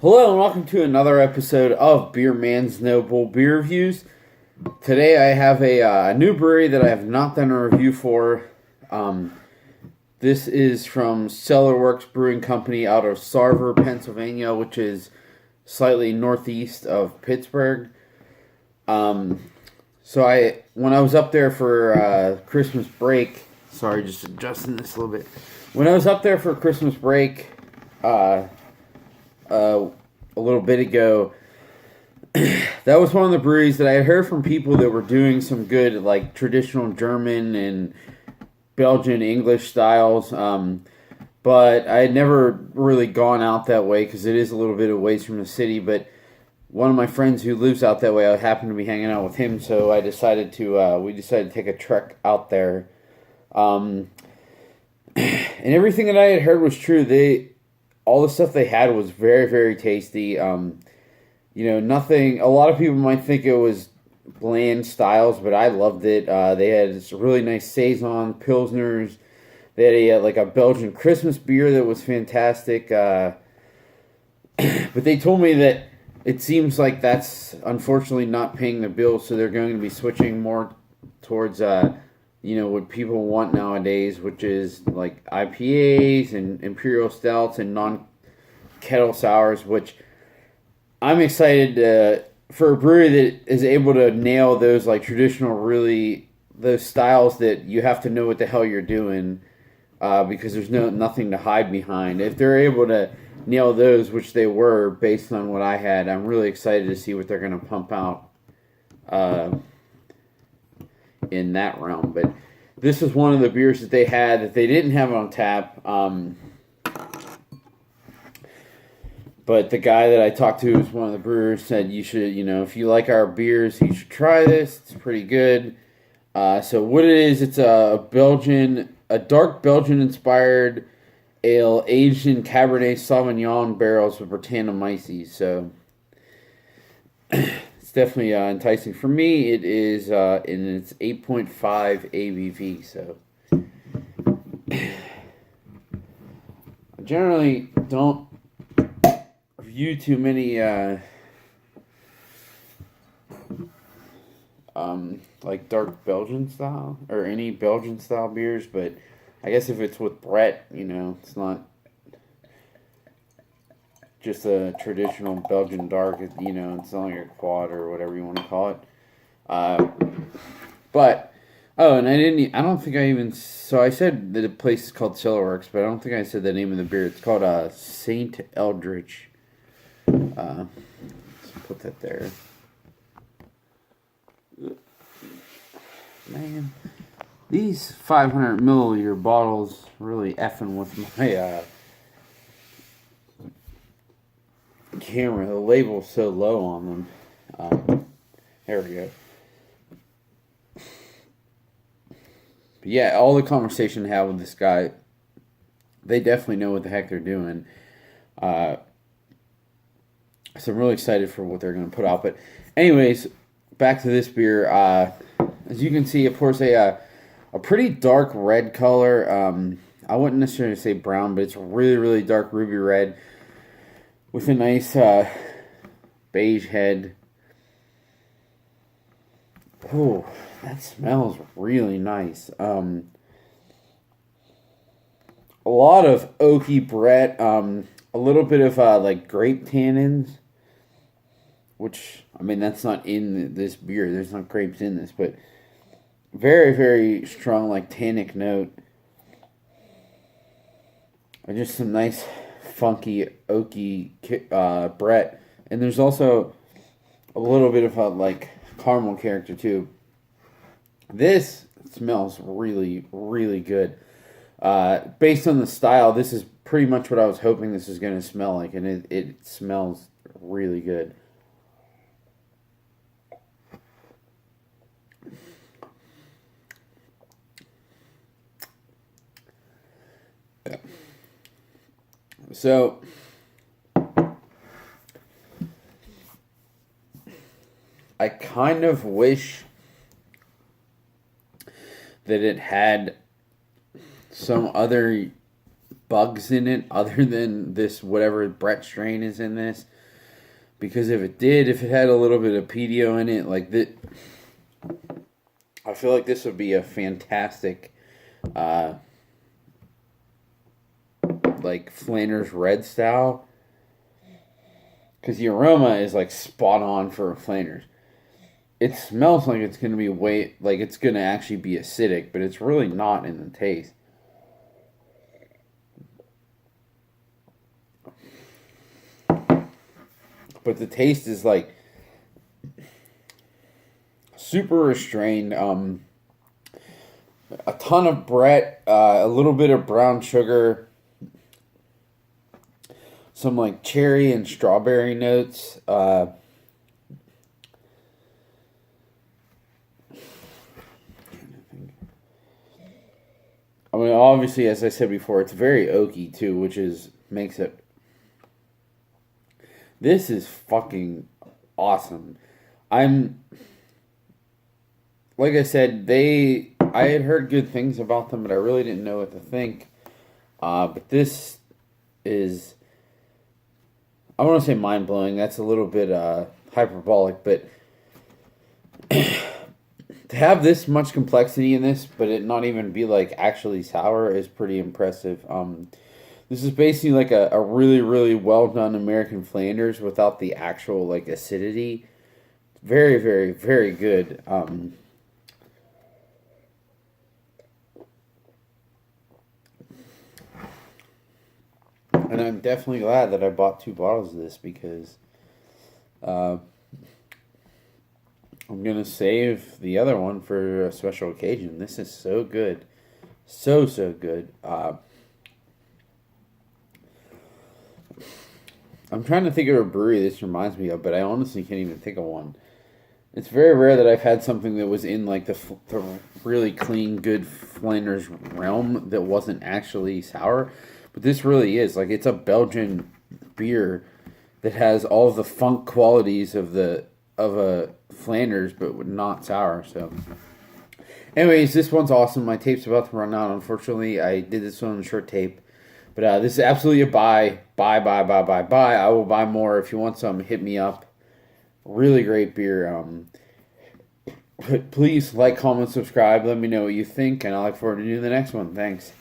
Hello and welcome to another episode of Beer Man's Noble Beer Reviews. Today I have a new brewery that I have not done a review for. This is from Cellar Brewing Company out of Sarver, Pennsylvania, which is slightly northeast of Pittsburgh. When I was up there for Christmas break, sorry, just adjusting this a little bit. When I was up there for Christmas break, a little bit ago, that was one of the breweries that I had heard from people that were doing some good, like, traditional German and Belgian English styles, but I had never really gone out that way because it is a little bit of ways from the city, but one of my friends who lives out that way, I happened to be hanging out with him, so we decided to take a trek out there, and everything that I had heard was true. All the stuff they had was very, very tasty. Nothing. A lot of people might think it was bland styles, but I loved it. They had this really nice saison pilsners. They had a Belgian Christmas beer that was fantastic. But they told me that it seems like that's unfortunately not paying the bills, so they're going to be switching more towards what people want nowadays, which is like IPAs and imperial stouts and non-kettle sours, which I'm excited for a brewery that is able to nail those like traditional, really those styles that you have to know what the hell you're doing, because there's nothing to hide behind. If they're able to nail those, which they were based on what I had, I'm really excited to see what they're going to pump out in that realm. But this is one of the beers that they had that they didn't have on tap. But the guy that I talked to, who's one of the brewers, said you should, if you like our beers, you should try this. It's pretty good. So what it is, it's a dark Belgian-inspired ale aged in Cabernet Sauvignon barrels with Brettanomyces. So it's definitely enticing. For me, it is in its 8.5 ABV. So I generally don't review too many like dark Belgian style or any Belgian style beers, but I guess if it's with Brett, it's not just a traditional Belgian dark. It's not like a quad or whatever you want to call it. So I said that the place is called Cellar, but I don't think I said the name of the beer. It's called Saint Eldritch. Let's put that there. Man, these 500 milliliter bottles really effing with my camera. The label's so low on them. There we go. But yeah, all the conversation I had with this guy, they definitely know what the heck they're doing. So I'm really excited for what they're going to put out. But anyways, back to this beer. As you can see, of course, a pretty dark red color. I wouldn't necessarily say brown, but it's really, really dark ruby red with a nice beige head. Oh, that smells really nice. A lot of oaky Brett. A little bit of like grape tannins, which, that's not in this beer. There's not grapes in this, but very, very strong, like, tannic note. And just some nice, funky, oaky Brett. And there's also a little bit of a, like, caramel character, too. This smells really, really good. Based on the style, this is pretty much what I was hoping this was going to smell like, and it smells really good. So, I kind of wish that it had some other bugs in it other than this whatever Brett strain is in this. Because if it had a little bit of pedio in it, like that, I feel like this would be a fantastic, like Flanders Red style. Because the aroma is like spot on for a Flanders. It smells like it's going to be like it's going to actually be acidic, but it's really not in the taste. But the taste is like super restrained. A ton of Brett, a little bit of brown sugar, some like cherry and strawberry notes. I mean, obviously, as I said before, it's very oaky too, which makes it. This is fucking awesome. Like I said, I had heard good things about them, but I really didn't know what to think. But this is, I want to say mind blowing. That's a little bit hyperbolic, but to have this much complexity in this, but it not even be like actually sour is pretty impressive. This is basically like a really, really well done American Flanders without the actual like acidity. Very, very, very good. And I'm definitely glad that I bought 2 bottles of this because I'm going to save the other one for a special occasion. This is so good. So, so good. I'm trying to think of a brewery this reminds me of, but I honestly can't even think of one. It's very rare that I've had something that was in like the really clean, good Flanders realm that wasn't actually sour. But this really is. Like, it's a Belgian beer that has all the funk qualities of a Flanders, but not sour. So, anyways, this one's awesome. My tape's about to run out. Unfortunately, I did this one on a short tape. But this is absolutely a buy. Buy. I will buy more. If you want some, hit me up. Really great beer. Please like, comment, subscribe. Let me know what you think, and I look forward to doing the next one. Thanks.